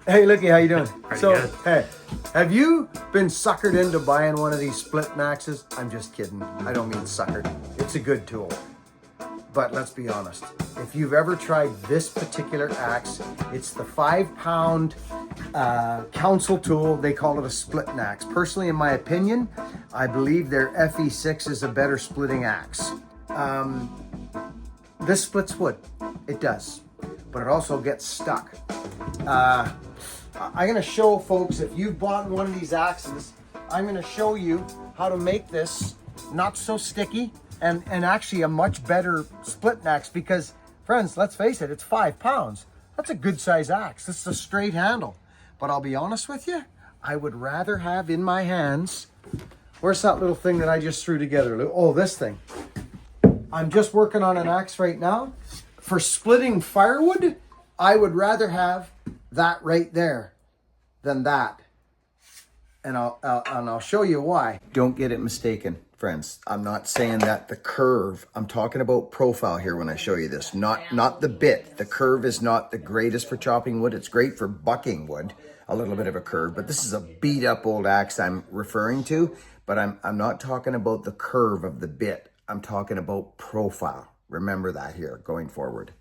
Hey, Lucky, how you doing? Pretty good. Hey, have you been suckered into buying one of these split maxes? I'm just kidding. I don't mean suckered. It's a good tool. But let's be honest. If you've ever tried this particular axe, it's the 5-pound council tool. They call it a split axe. Personally, in my opinion, I believe their FE6 is a better splitting axe. This splits wood. It does. But it also gets stuck. I'm going to show folks, if you've bought one of these axes, I'm going to show you how to make this not so sticky and actually a much better split axe because, friends, let's face it, it's 5 pounds. That's a good size axe. This is a straight handle. But I'll be honest with you, I would rather have in my hands, where's that little thing that I just threw together? Oh, this thing. I'm just working on an axe right now. For splitting firewood, I would rather have that right there than that. And I'll show you why. Don't get it mistaken, friends. I'm not saying that the curve, I'm talking about profile here when I show you this, not the bit. The curve is not the greatest for chopping wood. It's great for bucking wood, a little bit of a curve, but this is a beat up old axe I'm referring to, but I'm not talking about the curve of the bit. I'm talking about profile. Remember that here going forward.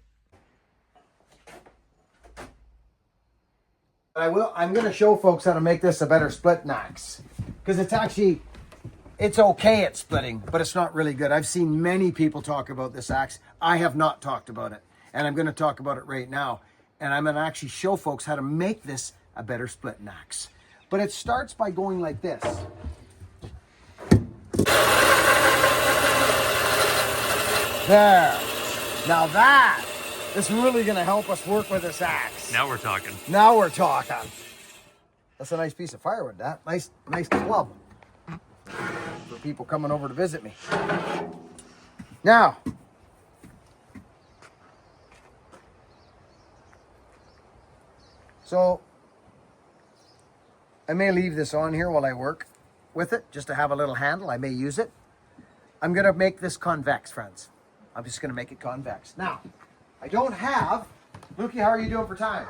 I'm going to show folks how to make this a better split axe. Because it's okay at splitting, but it's not really good. I've seen many people talk about this axe. I have not talked about it. And I'm going to talk about it right now. And I'm going to actually show folks how to make this a better split axe. But it starts by going like this. There. Now that is really going to help us work with this axe. Now we're talking. Now we're talking. That's a nice piece of firewood, that. Nice club. For people coming over to visit me. Now. So, I may leave this on here while I work with it, just to have a little handle. I may use it. I'm going to make this convex, friends. I'm just going to make it convex. Now, I don't have... Lukey, how are you doing for time?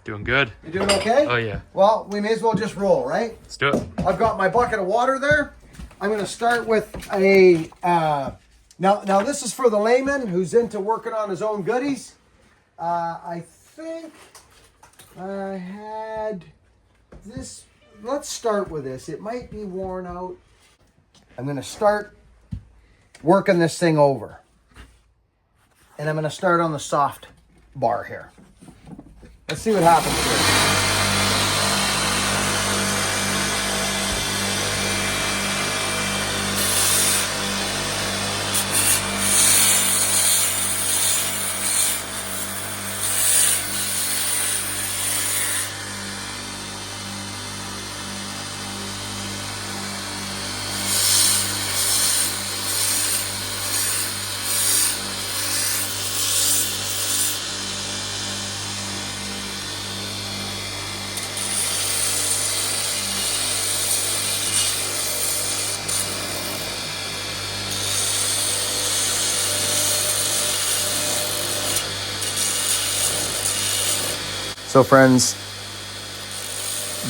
Doing good. You doing okay? Oh, yeah. Well, we may as well just roll, right? Let's do it. I've got my bucket of water there. I'm going to start with a... Now, this is for the layman who's into working on his own goodies. I think I had this... Let's start with this. It might be worn out. I'm going to start working this thing over. And I'm going to start on the soft bar here. Let's see what happens here. So friends,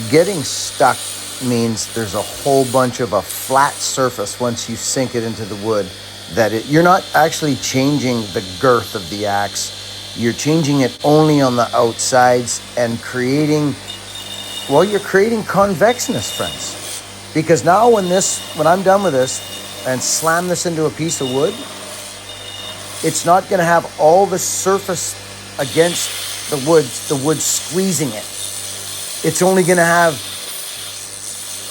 getting stuck means there's a whole bunch of a flat surface once you sink it into the wood that you're not actually changing the girth of the axe. You're changing it only on the outsides and you're creating convexness, friends. Because now when I'm done with this and slam this into a piece of wood, it's not going to have all the surface against the wood squeezing it. It's only going to have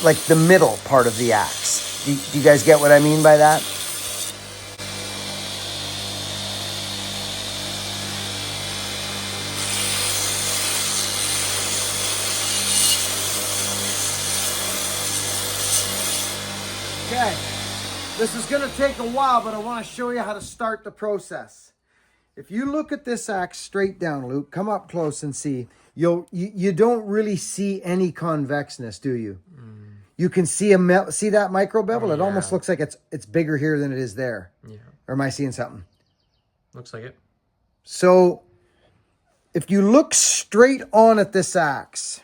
like the middle part of the axe. Do you guys get what I mean by that? Okay, this is going to take a while, but I want to show you how to start the process. If you look at this axe straight down, Luke, come up close and see. You don't really see any convexness, do you? You can see see that micro bevel? It almost looks like it's bigger here than it is there. Yeah. Or am I seeing something? Looks like it. So if you look straight on at this axe,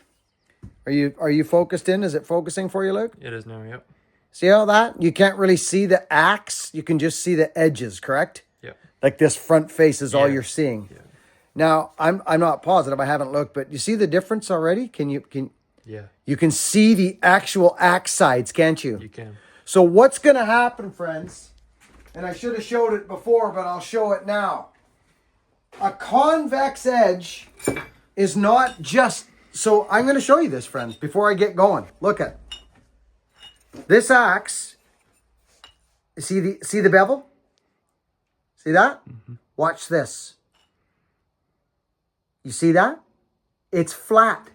are you focused in? Is it focusing for you, Luke? It is now, yep. See how that? You can't really see the axe. You can just see the edges, correct? Yep. Like this front face is all Yeah. you're seeing. Yeah. Now, I'm not positive. I haven't looked, but you see the difference already? Yeah. You can see the actual axe sides, can't you? You can. So what's going to happen, friends? And I should have showed it before, but I'll show it now. A convex edge is not just... So I'm going to show you this, friends, before I get going. Look at this axe. See the bevel? See that? Mm-hmm. Watch this. You see that? It's flat.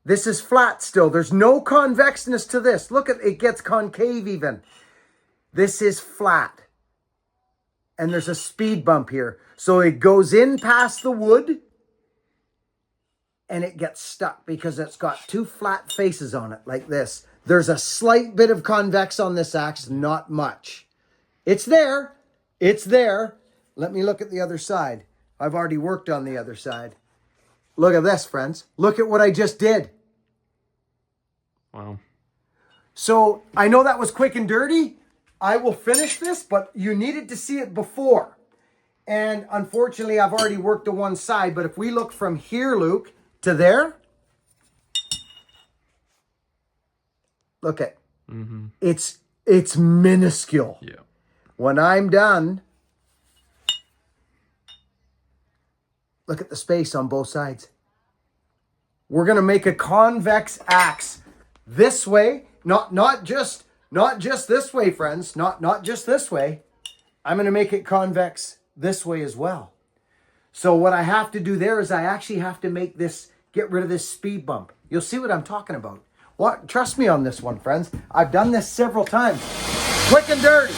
This is flat still. There's no convexness to this. Look at it, gets concave even. This is flat. And there's a speed bump here. So it goes in past the wood and it gets stuck because it's got two flat faces on it like this. There's a slight bit of convex on this axe, not much. It's there. It's there. Let me look at the other side. I've already worked on the other side. Look at this, friends. Look at what I just did. Wow. So I know that was quick and dirty. I will finish this, but you needed to see it before. And unfortunately, I've already worked to one side. But if we look from here, Luke, to there, look at it's minuscule. Yeah. When I'm done, look at the space on both sides. We're gonna make a convex axe this way, not just this way, friends. Not just this way. I'm gonna make it convex this way as well. So what I have to do there is I actually have to make this, get rid of this speed bump. You'll see what I'm talking about. What? Trust me on this one, friends. I've done this several times. Quick and dirty.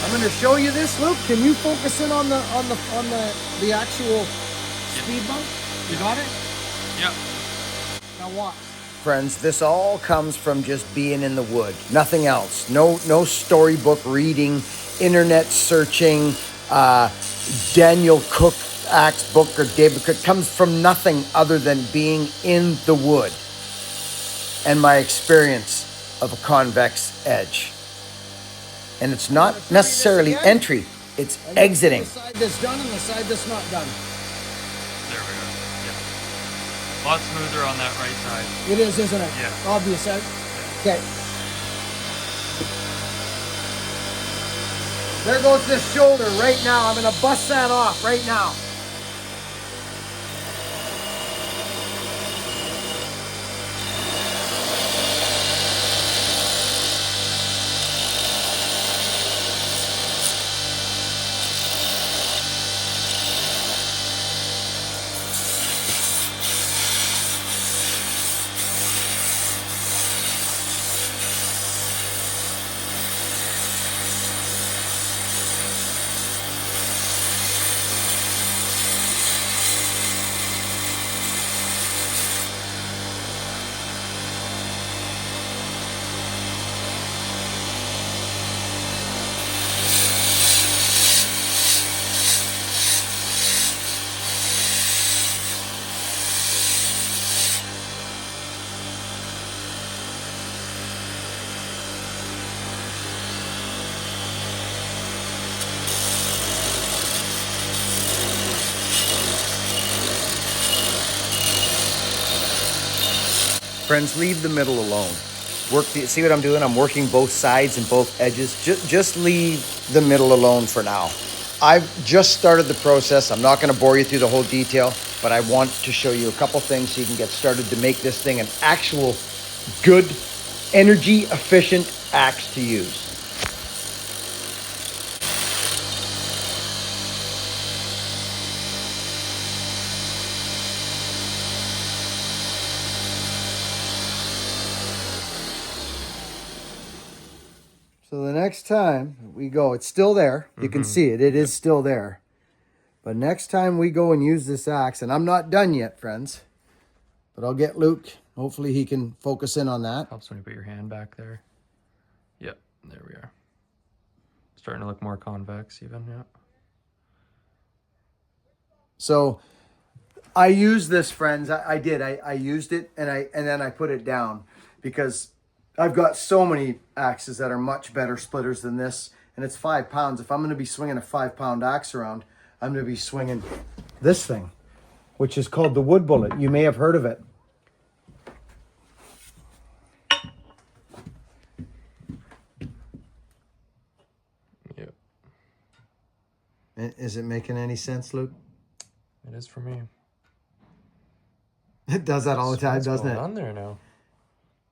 I'm going to show you this, Luke. Can you focus in on the actual speed bump? You got it? Yep. Now watch. Friends, this all comes from just being in the wood. Nothing else. No storybook reading, internet searching, Daniel Cook axe book or David Cook. Comes from nothing other than being in the wood and my experience of a convex edge. And it's not necessarily entry, it's exiting. The side that's done and the side that's not done. There we go. Yeah. A lot smoother on that right side. It is, isn't it? Yeah. Obvious, eh? Okay. There goes this shoulder right now. I'm going to bust that off right now. Friends, leave the middle alone. See what I'm doing? I'm working both sides and both edges. Just leave the middle alone for now. I've just started the process. I'm not going to bore you through the whole detail, but I want to show you a couple things so you can get started to make this thing an actual good, energy efficient axe to use. So the next time we go, it's still there. You can see it. It is still there. But next time we go and use this axe, and I'm not done yet, friends, but I'll get Luke. Hopefully he can focus in on that. Helps when you put your hand back there. Yep, there we are. Starting to look more convex even, yeah. So I used this, friends. I did. I used it and then I put it down because I've got so many axes that are much better splitters than this, and it's 5 pounds. If I'm going to be swinging a 5-pound axe around, I'm going to be swinging this thing, which is called the wood bullet. You may have heard of it. Yep. Is it making any sense, Luke? It is for me. It does that all the time, What's doesn't going it? on there now?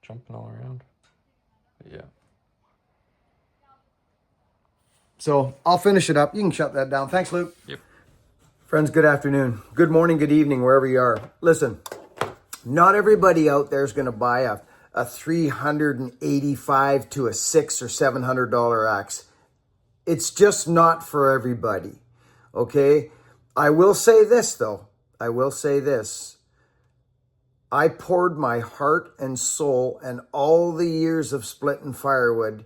Jumping all around. But yeah. So I'll finish it up. You can shut that down. Thanks, Luke. Yep. Friends, good afternoon. Good morning, good evening, wherever you are. Listen, not everybody out there is going to buy a $385 to a $600 or $700 axe. It's just not for everybody. Okay? I will say this, though. I will say this. I poured my heart and soul and all the years of splitting firewood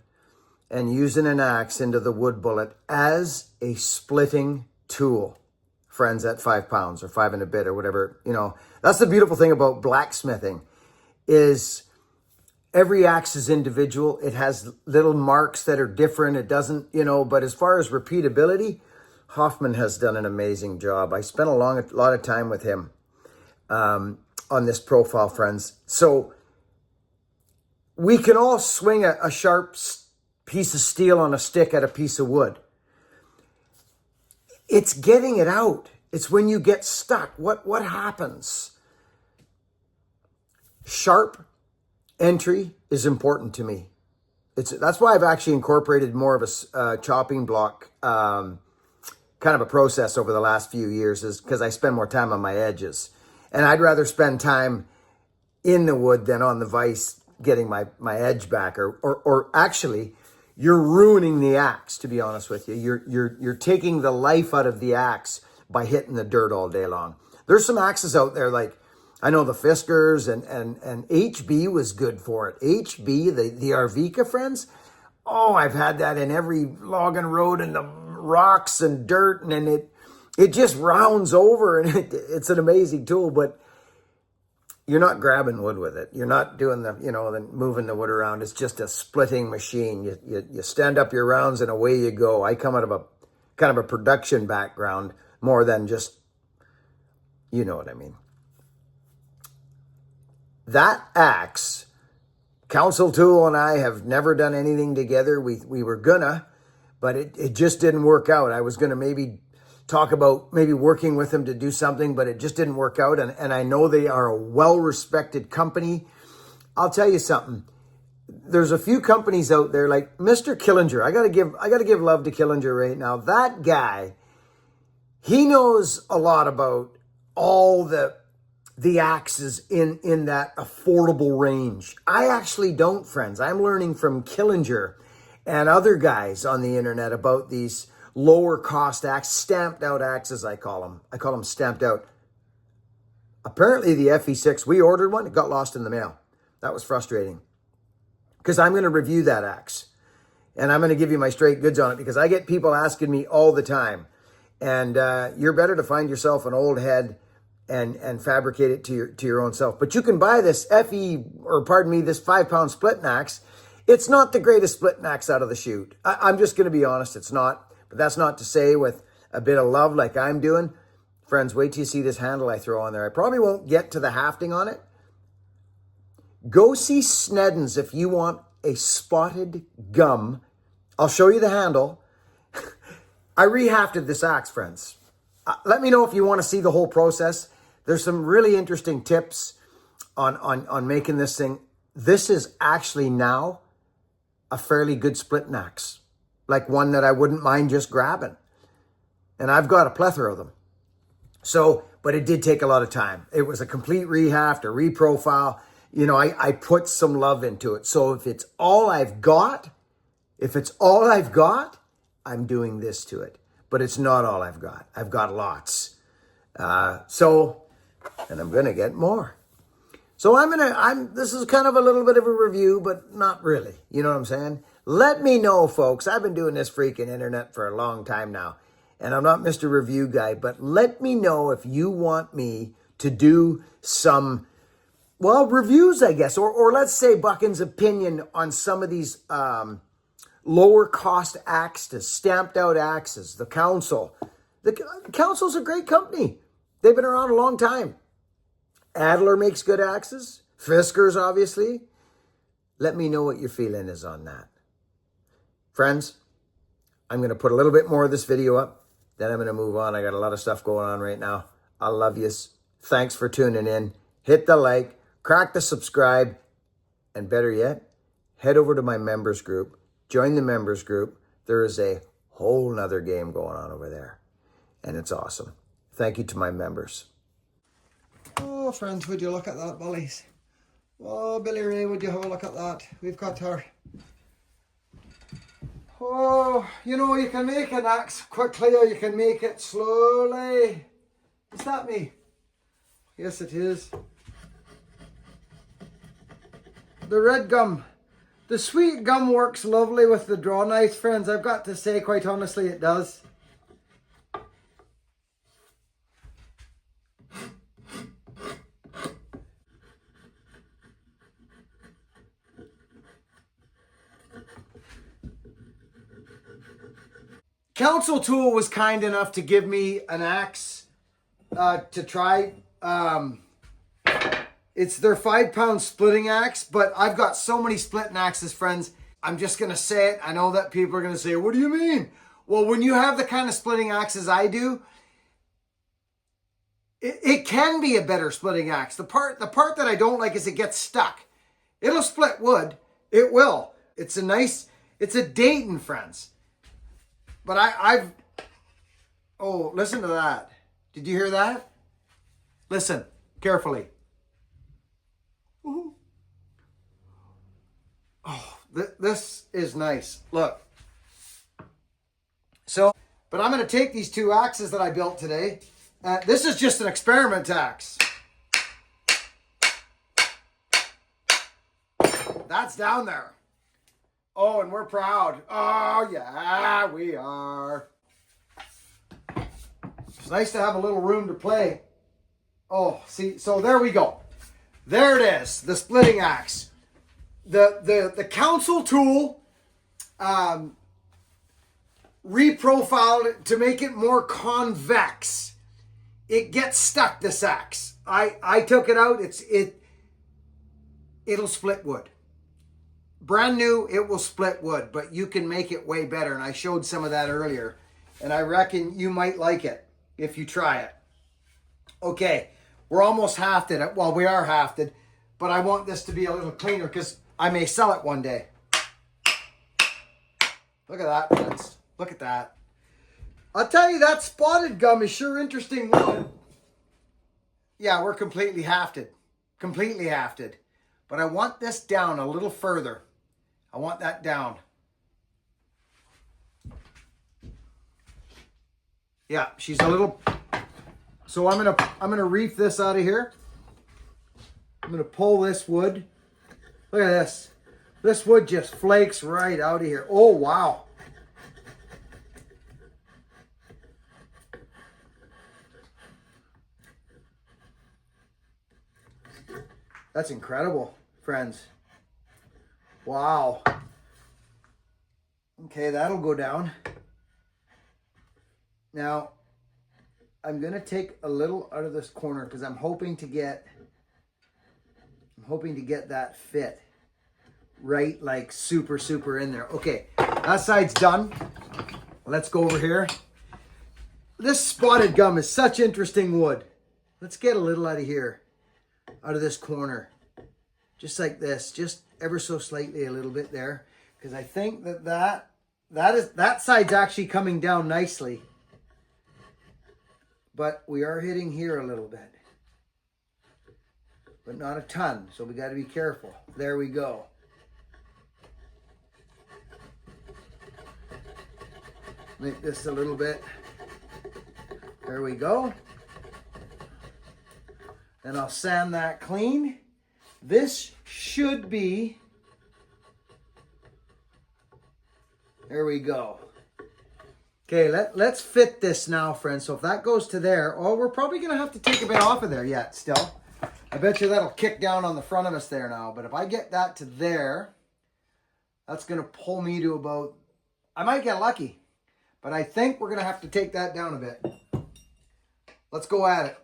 and using an axe into the wood bullet as a splitting tool. Friends, at 5 pounds or 5 and a bit or whatever, you know, that's the beautiful thing about blacksmithing is every axe is individual. It has little marks that are different. It doesn't, you know, but as far as repeatability, Hoffman has done an amazing job. I spent a lot of time with him on this profile, friends. So we can all swing a sharp piece of steel on a stick at a piece of wood. It's getting it out. It's when you get stuck. What happens? Sharp entry is important to me. That's why I've actually incorporated more of a chopping block kind of a process over the last few years, is because I spend more time on my edges. And I'd rather spend time in the wood than on the vise getting my edge back. Or actually, you're ruining the axe, to be honest with you. You're taking the life out of the axe by hitting the dirt all day long. There's some axes out there, like I know the Fiskars and HB was good for it. HB, the Arvika, friends. Oh, I've had that in every logging road and the rocks and dirt, and it just rounds over, and it's an amazing tool, but you're not grabbing wood with it. You're not doing the moving the wood around. It's just a splitting machine. You stand up your rounds and away you go. I come out of a kind of a production background more than just, you know what I mean. That axe, Council Tool and I have never done anything together. We were gonna, but it just didn't work out. I was gonna maybe talk about maybe working with them to do something, but it just didn't work out. And I know they are a well-respected company. I'll tell you something. There's a few companies out there like Mr. Killinger. I gotta give love to Killinger right now. That guy, he knows a lot about all the axes in that affordable range. I actually don't, friends. I'm learning from Killinger and other guys on the internet about these lower cost axes, stamped out axes, I call them. I call them stamped out. Apparently the FE6, we ordered one, it got lost in the mail. That was frustrating. Because I'm going to review that axe. And I'm going to give you my straight goods on it, because I get people asking me all the time. And you're better to find yourself an old head and fabricate it to your own self. But you can buy this this 5-pound splitting axe. It's not the greatest splitting axe out of the chute. I'm just going to be honest, it's not. But that's not to say with a bit of love like I'm doing. Friends, wait till you see this handle I throw on there. I probably won't get to the hafting on it. Go see Snedden's if you want a spotted gum. I'll show you the handle. I rehafted this axe, friends. Let me know if you want to see the whole process. There's some really interesting tips on making this thing. This is actually now a fairly good splitting axe. Like one that I wouldn't mind just grabbing. And I've got a plethora of them. So, but it did take a lot of time. It was a complete rehaft, a reprofile. You know, I put some love into it. So if it's all I've got, I'm doing this to it. But it's not all I've got. I've got lots. And I'm going to get more. So this is kind of a little bit of a review, but not really. You know what I'm saying? Let me know, folks. I've been doing this freaking internet for a long time now. and I'm not Mr. Review Guy, but let me know if you want me to do some, well, reviews, I guess, or let's say Buchan's opinion on some of these lower cost axes, stamped out axes, the Council. The Council's a great company. They've been around a long time. Adler makes good axes. Fiskars, obviously. Let me know what your feeling is on that. Friends, I'm going to put a little bit more of this video up. Then I'm going to move on. I got a lot of stuff going on right now. I love yous. Thanks for tuning in. Hit the like, crack the subscribe, and better yet, head over to my members group. Join the members group. There is a whole nother game going on over there, and it's awesome. Thank you to my members. Oh, friends, would you look at that, bullies? Oh, Billy Ray, would you have a look at that? We've got her. Oh, you know, you can make an axe quickly or you can make it slowly. Is that me? Yes, it is. The red gum. The sweet gum works lovely with the draw knives, friends. I've got to say, quite honestly, it does. Council Tool was kind enough to give me an axe to try. It's their 5-pound splitting axe, but I've got so many splitting axes, friends. I'm just going to say it. I know that people are going to say, what do you mean? Well, when you have the kind of splitting axes I do, it can be a better splitting axe. The part that I don't like is it gets stuck. It'll split wood. It will. It's a Dayton, friends. But oh, listen to that. Did you hear that? Listen carefully. Oh, this is nice. Look. So, but I'm going to take these 2 axes that I built today. This is just an experiment axe. That's down there. Oh, and we're proud. Oh, yeah, we are. It's nice to have a little room to play. Oh, see, so there we go. There it is, the splitting axe. The Council Tool reprofiled it to make it more convex. It gets stuck, this axe. I took it out. It'll split wood. Brand new, it will split wood, but you can make it way better. And I showed some of that earlier. And I reckon you might like it if you try it. Okay, we're almost hafted. Well, we are hafted, but I want this to be a little cleaner because I may sell it one day. Look at that, friends. Look at that. I'll tell you, that spotted gum is sure interesting wood. Yeah, we're completely hafted. Completely hafted. But I want this down a little further. I want that down. Yeah, she's a little. So I'm gonna reef this out of here. I'm gonna pull this wood. Look at this. This wood just flakes right out of here. Oh wow. That's incredible, friends. Wow. Okay, that'll go down. Now, I'm going to take a little out of this corner because I'm hoping to get that fit right, like super in there. Okay, that side's done. Let's go over here. This spotted gum is such interesting wood. Let's get a little out of here, out of this corner. Just like this, just ever so slightly a little bit there. Because I think that side's actually coming down nicely. But we are hitting here a little bit. But not a ton, so we got to be careful. There we go. Make this a little bit. There we go. Then I'll sand that clean. This should be, there we go. Okay, let's fit this now, friends. So if that goes to there, oh, we're probably going to have to take a bit off of there yet still. I bet you that'll kick down on the front of us there now. But if I get that to there, that's going to pull me to about, I might get lucky. But I think we're going to have to take that down a bit. Let's go at it.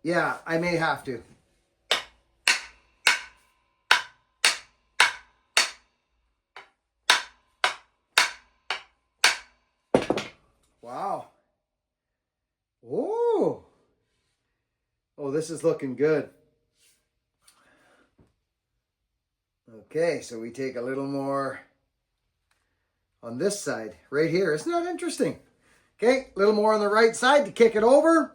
Yeah, I may have to. Wow. Oh. Oh, this is looking good. Okay, so we take a little more on this side, right here. Isn't that interesting? Okay, a little more on the right side to kick it over.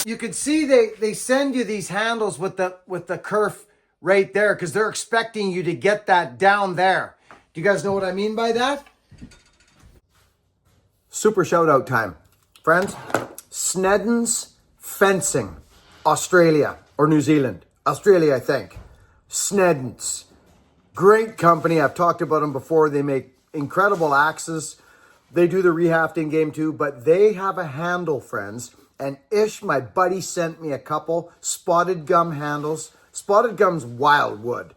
You can see they send you these handles with the kerf right there because they're expecting you to get that down there. Do you guys know what I mean by that? Super shout out time. Friends, Snedden's Fencing, Australia or New Zealand. Australia, I think. Snedden's. Great company. I've talked about them before. They make incredible axes. They do the rehafting game too, but they have a handle, friends. And Ish, my buddy, sent me a couple spotted gum handles. Spotted gum's wildwood.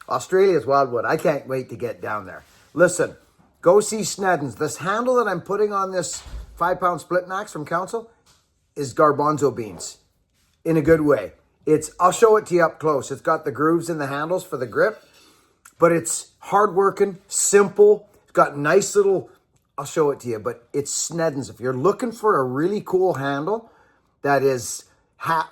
Australia's wildwood. I can't wait to get down there. Listen, go see Snedden's. This handle that I'm putting on this 5-pound split axe from Council is garbanzo beans in a good way. I'll show it to you up close. It's got the grooves in the handles for the grip, but it's hardworking, simple. It's got nice little, I'll show it to you, but it's Snedden's. If you're looking for a really cool handle that is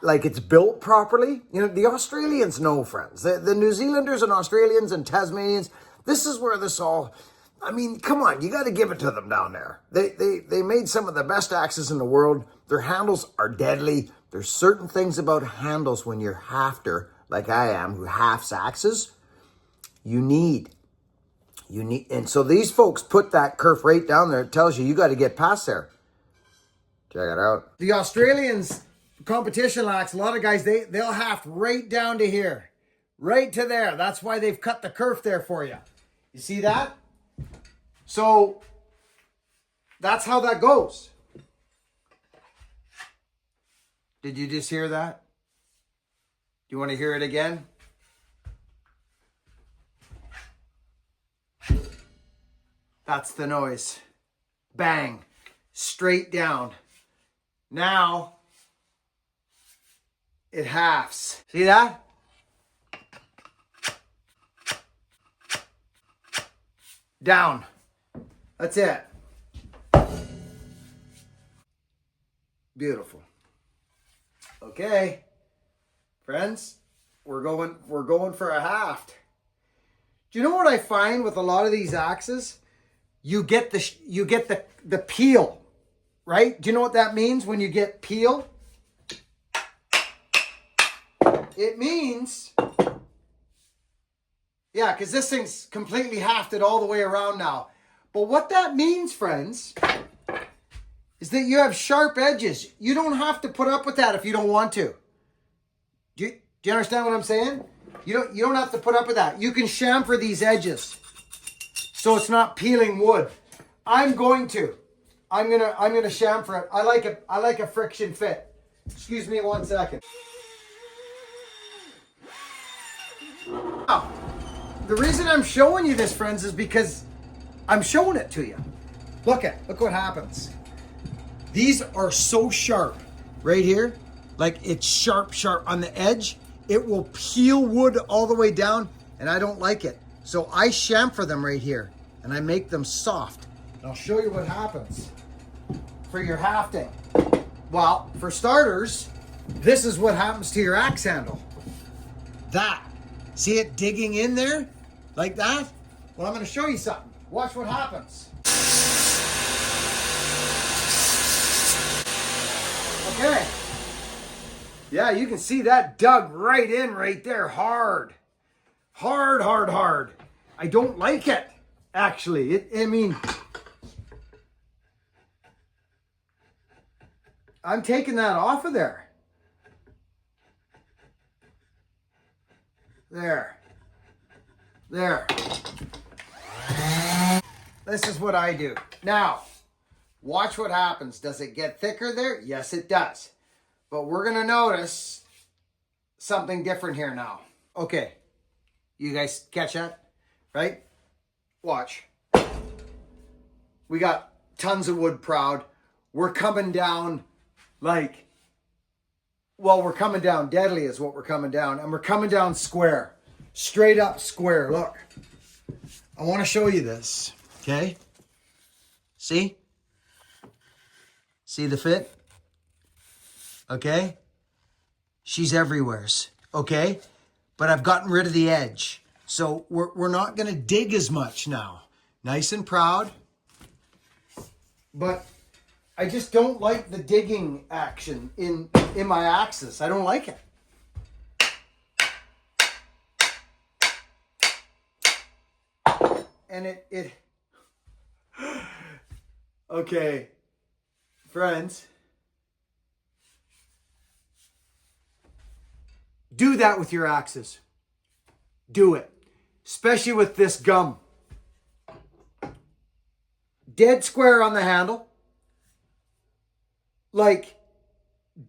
like it's built properly, you know, the Australians know, friends. The New Zealanders and Australians and Tasmanians, this is where this all, I mean, come on, you got to give it to them down there. They made some of the best axes in the world. Their handles are deadly. There's certain things about handles when you're hafter, like I am, who halves axes, you need, and so these folks put that kerf right down there. It tells you got to get past there. Check it out. The Australians competition axe, a lot of guys, they'll haft right down to here, right to there. That's why they've cut the kerf there for you. You see that? So that's how that goes. Did you just hear that? Do you want to hear it again? That's the noise. Bang. Straight down. Now it halves. See that? Down. That's it. Beautiful. Okay, friends, we're going for a haft. Do you know what I find with a lot of these axes? You get the peel, right? Do you know what that means when you get peel? It means, yeah, because this thing's completely hafted all the way around now. But what that means, friends, is that you have sharp edges. You don't have to put up with that if you don't want to. Do you understand what I'm saying? You don't have to put up with that. You can chamfer these edges so it's not peeling wood. I'm gonna chamfer it. I like a friction fit. Excuse me 1 second. Now, the reason I'm showing you this, friends, is because I'm showing it to you. Look what happens. These are so sharp right here. Like it's sharp on the edge. It will peel wood all the way down and I don't like it. So I chamfer them right here and I make them soft. And I'll show you what happens for your hafting. Well, for starters, this is what happens to your axe handle. That. See it digging in there like that? Well, I'm going to show you something. Watch what happens. Okay. Yeah, you can see that dug right in right there. Hard. I don't like it, actually. I'm taking that off of there. There. There. This is what I do. Now, watch what happens. Does it get thicker there? Yes, it does. But we're going to notice something different here now. Okay. You guys catch that? Right? Watch. We got tons of wood proud. We're coming down like, well, we're coming down deadly is what we're coming down. And we're coming down square. Straight up square. Look. I want to show you this. Okay? See? See the fit? Okay? She's everywheres. Okay? But I've gotten rid of the edge. So we're not going to dig as much now. Nice and proud. But I just don't like the digging action in my axis. I don't like it. And it okay, friends, do that with your axes. Do it, especially with this gum. Dead square on the handle, like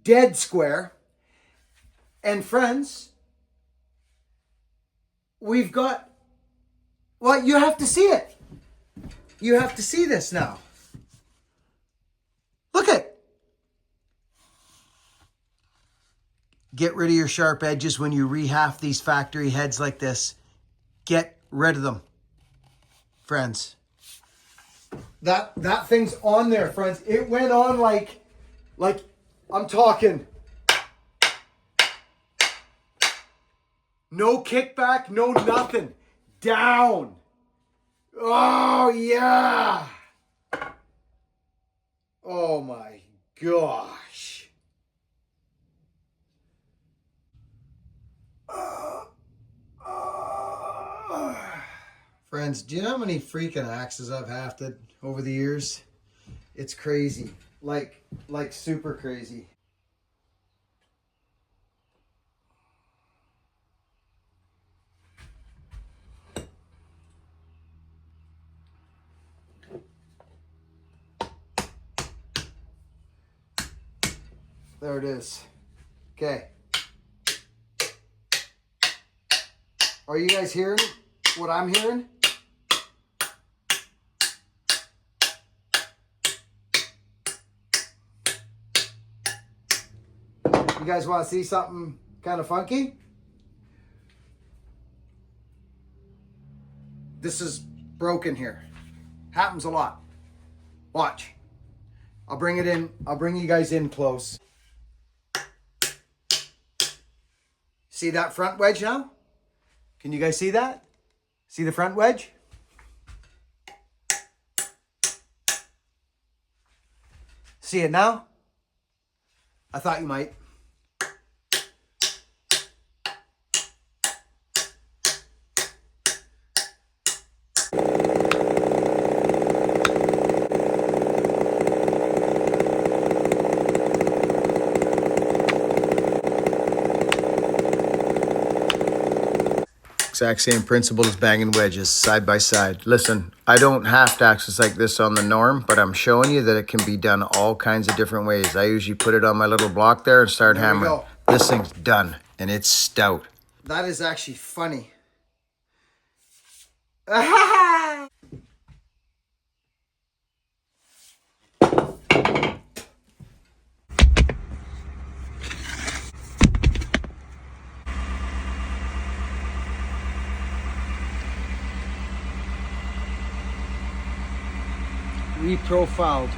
dead square. And friends, we've got, well, you have to see it. You have to see this now. Look at. Get rid of your sharp edges when you rehaft these factory heads like this. Get rid of them, friends. That thing's on there, friends. It went on like I'm talking. No kickback, no nothing. Down. Oh, yeah. Oh, my gosh. Friends, do you know how many freaking axes I've hafted over the years? It's crazy. Like super crazy. There it is. Okay. Are you guys hearing what I'm hearing? You guys want to see something kind of funky? This is broken here. Happens a lot. Watch. I'll bring it in. I'll bring you guys in close. See that front wedge now? Can you guys see that? See the front wedge? See it now? I thought you might. Exact same principle as banging wedges, side by side. Listen, I don't have to axes like this on the norm, but I'm showing you that it can be done all kinds of different ways. I usually put it on my little block there and start hammering. This thing's done, and it's stout. That is actually funny. Reprofiled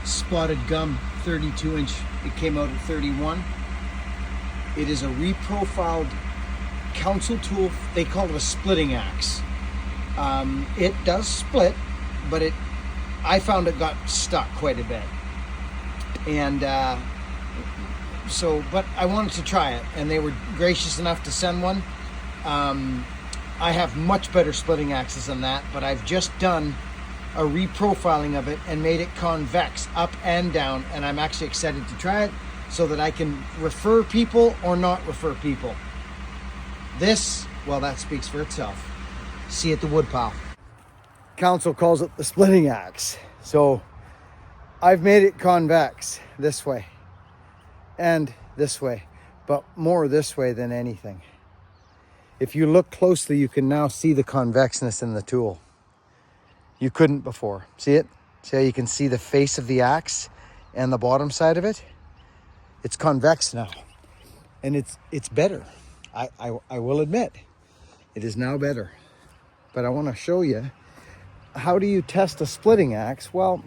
spotted gum 32-inch. It came out at 31. It is a reprofiled council tool. They call it a splitting axe. It does split, but I found it got stuck quite a bit. And but I wanted to try it, and they were gracious enough to send one. I have much better splitting axes than that, but I've just done a reprofiling of it and made it convex up and down, and I'm actually excited to try it so that I can refer people or not refer people. This, well, that speaks for itself. See it, the wood pile. Council calls it the splitting axe. So I've made it convex this way and this way, but more this way than anything. If you look closely, you can now see the convexness in the tool. You couldn't before. See it? See how you can see the face of the axe and the bottom side of it? It's convex now. And it's better. I will admit, it is now better. But I want to show you, how do you test a splitting axe? Well,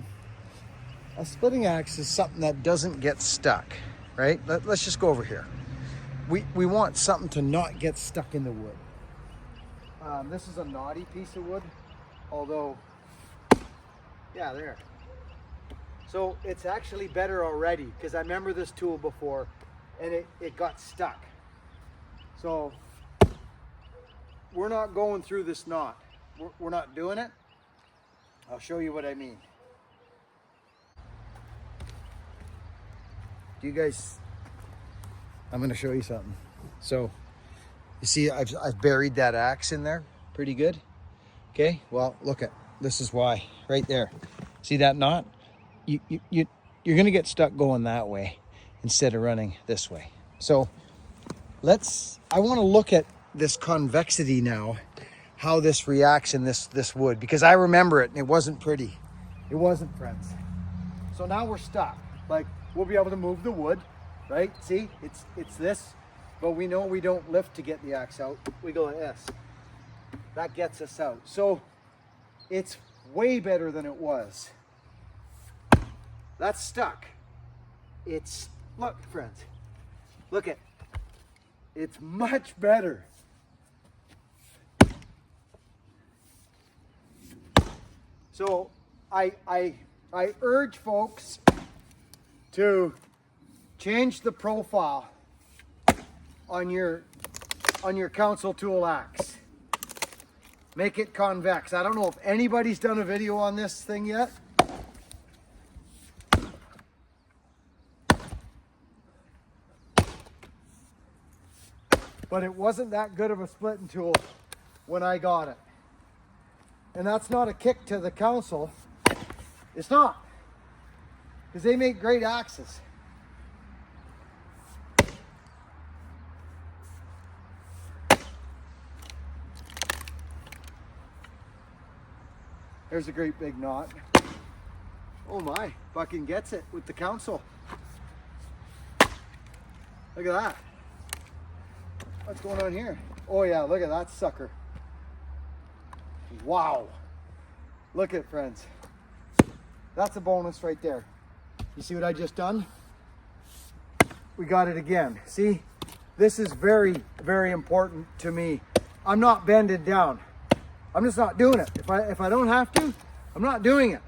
a splitting axe is something that doesn't get stuck, right? Let's just go over here. We want something to not get stuck in the wood. This is a knotty piece of wood, although, yeah, there. So it's actually better already, because I remember this tool before and it got stuck. So we're not going through this knot. We're not doing it. I'll show you what I mean. Do you guys, I'm going to show you something. So you see, I've buried that axe in there pretty good. Okay, well, look at, this is why, right there. See that knot? You're going to get stuck going that way instead of running this way. So I want to look at this convexity now, how this reacts in this wood, because I remember it and it wasn't pretty. It wasn't, friends. So now we're stuck. Like, we'll be able to move the wood, right? See, it's this, but we know we don't lift to get the axe out. We go like this. That gets us out. So it's way better than it was. That's stuck. It's, look, friends, look at, it's much better. So I urge folks to change the profile on your council tool axe. Make it convex. I don't know if anybody's done a video on this thing yet. But it wasn't that good of a splitting tool when I got it. And that's not a kick to the council. It's not. Because they make great axes. There's a great big knot. Oh my, fucking gets it with the council. Look at that. What's going on here? Oh yeah, look at that sucker. Wow. Look at, friends. That's a bonus right there. You see what I just done? We got it again. See? This is very, very important to me. I'm not bending down. I'm just not doing it. If I don't have to, I'm not doing it.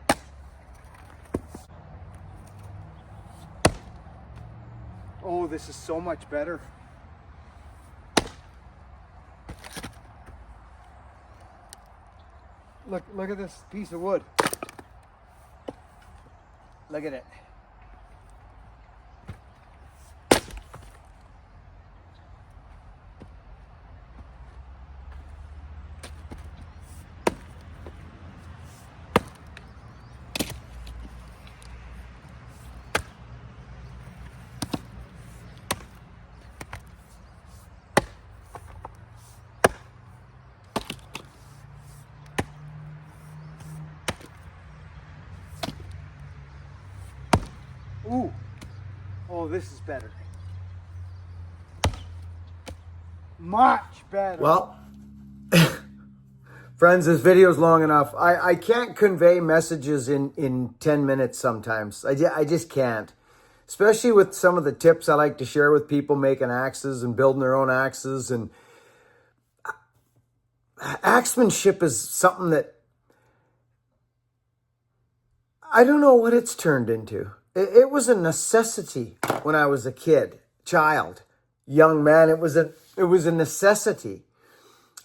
Oh, this is so much better. Look at this piece of wood. Look at it. Ooh. Oh, this is better. Much better. Well, friends, this video is long enough. I can't convey messages in 10 minutes sometimes. I just can't. Especially with some of the tips I like to share with people making axes and building their own axes. And axemanship is something that I don't know what it's turned into. It was a necessity when I was a kid, child, young man. It was a necessity.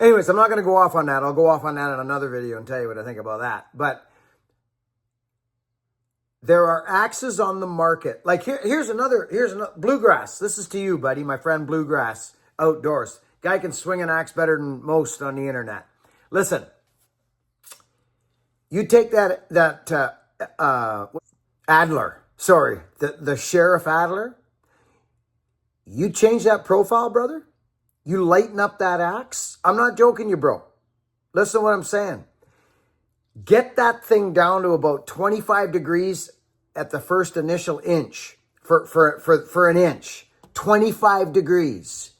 Anyways, I'm not going to go off on that. I'll go off on that in another video and tell you what I think about that. But there are axes on the market. Like here's another Bluegrass. This is to you, buddy, my friend Bluegrass Outdoors. Guy can swing an axe better than most on the internet. Listen, you take that Adler, sorry, the Sheriff Adler, you change that profile, brother. You lighten up that axe. I'm not joking you, bro. Listen to what I'm saying. Get that thing down to about 25 degrees at the first initial inch for an inch. 25 degrees.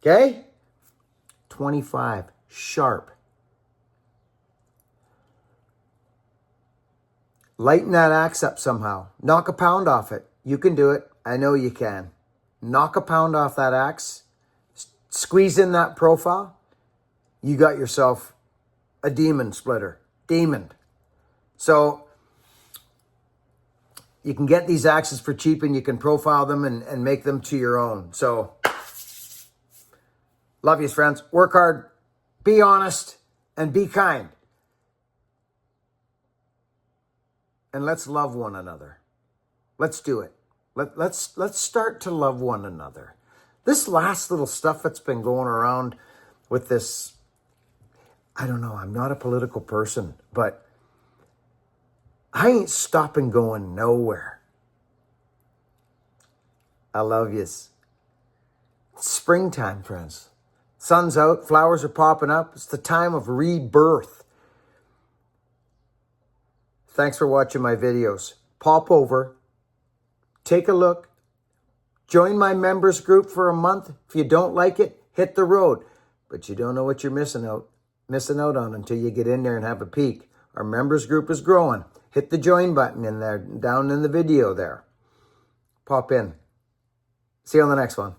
Okay? 25. Sharp. Lighten that axe up somehow. Knock a pound off it. You can do it. I know you can. Knock a pound off that axe. Squeeze in that profile. You got yourself a demon splitter. Demon. So you can get these axes for cheap and you can profile them and make them to your own. So love you, friends. Work hard, be honest, and be kind. And let's love one another. Let's do it. Let's start to love one another. This last little stuff that's been going around with this, I don't know, I'm not a political person, but I ain't stopping going nowhere. I love yous. It's springtime, friends. Sun's out, flowers are popping up. It's the time of rebirth. Thanks for watching my videos. Pop over, take a look, join my members group for a month. If you don't like it, hit the road. But you don't know what you're missing out on until you get in there and have a peek. Our members group is growing. Hit the join button in there, down in the video there. Pop in. See you on the next one.